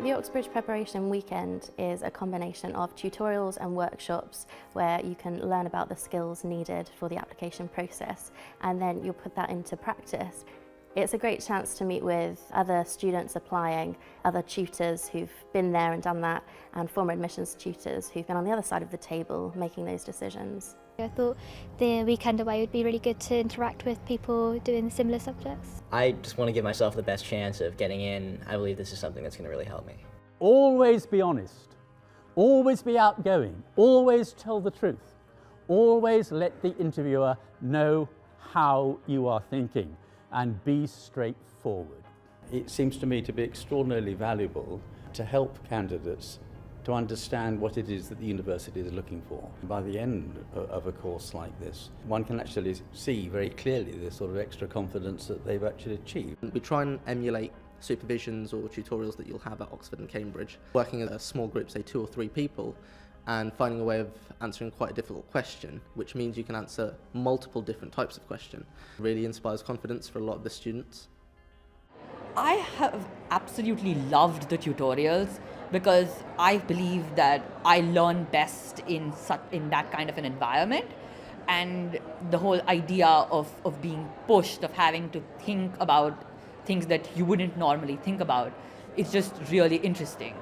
The Oxbridge Preparation Weekend is a combination of tutorials and workshops where you can learn about the skills needed for the application process, and then you'll put that into practice. It's a great chance to meet with other students applying, other tutors who've been there and done that, and former admissions tutors who've been on the other side of the table making those decisions. I thought the weekend away would be really good to interact with people doing similar subjects. I just want to give myself the best chance of getting in. I believe this is something that's going to really help me. Always be honest, always be outgoing, always tell the truth, always let the interviewer know how you are thinking, and be straightforward. It seems to me to be extraordinarily valuable to help candidates to understand what it is that the university is looking for. By the end of a course like this, one can actually see very clearly the sort of extra confidence that they've actually achieved. We try and emulate supervisions or tutorials that you'll have at Oxford and Cambridge, working in a small group, say 2 or 3 people, and finding a way of answering quite a difficult question, which means you can answer multiple different types of question. It really inspires confidence for a lot of the students. I have absolutely loved the tutorials because I believe that I learn best in that kind of an environment, and the whole idea of being pushed, of having to think about things that you wouldn't normally think about, it's just really interesting.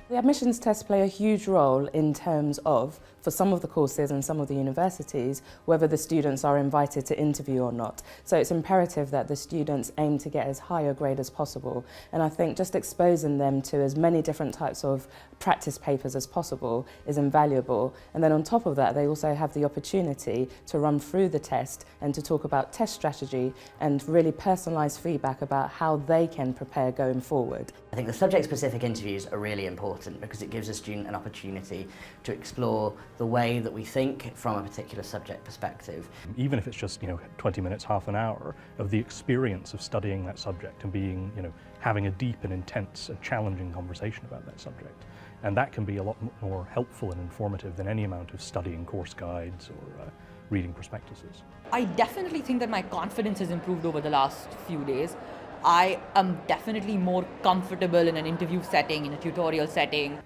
The admissions tests play a huge role in terms of, for some of the courses and some of the universities, whether the students are invited to interview or not. So it's imperative that the students aim to get as high a grade as possible. And I think just exposing them to as many different types of practice papers as possible is invaluable. And then on top of that, they also have the opportunity to run through the test and to talk about test strategy and really personalised feedback about how they can prepare going forward. I think the subject-specific interviews are really important because it gives a student an opportunity to explore the way that we think from a particular subject perspective. Even if it's just 20 minutes, half an hour of the experience of studying that subject and being having a deep and intense and challenging conversation about that subject, and that can be a lot more helpful and informative than any amount of studying course guides or reading prospectuses. I definitely think that my confidence has improved over the last few days. I am definitely more comfortable in an interview setting, in a tutorial setting.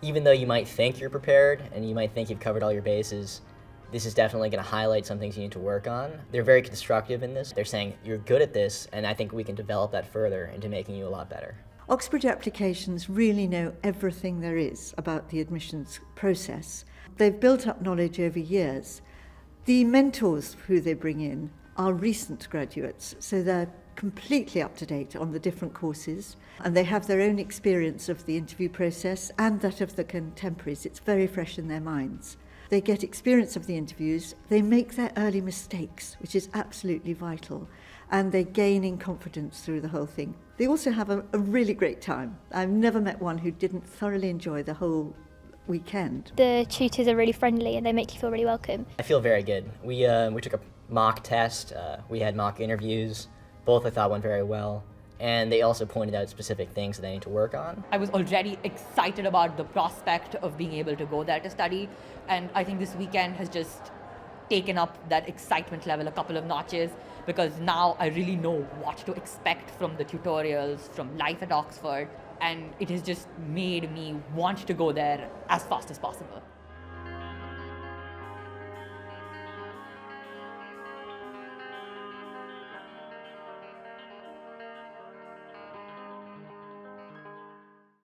Even though you might think you're prepared and you might think you've covered all your bases, this is definitely going to highlight some things you need to work on. They're very constructive in this. They're saying, you're good at this, and I think we can develop that further into making you a lot better. Oxbridge applications really know everything there is about the admissions process. They've built up knowledge over years. The mentors who they bring in are recent graduates, so they're completely up to date on the different courses, and they have their own experience of the interview process and that of the contemporaries. It's very fresh in their minds. They get experience of the interviews, they make their early mistakes, which is absolutely vital, and they gain in confidence through the whole thing. They also have a really great time. I've never met one who didn't thoroughly enjoy the whole weekend. The tutors are really friendly and they make you feel really welcome. I feel very good. We took a mock test, we had mock interviews. Both I thought went very well, and they also pointed out specific things that they need to work on. I was already excited about the prospect of being able to go there to study, and I think this weekend has just taken up that excitement level a couple of notches, because now I really know what to expect from the tutorials, from life at Oxford, and it has just made me want to go there as fast as possible.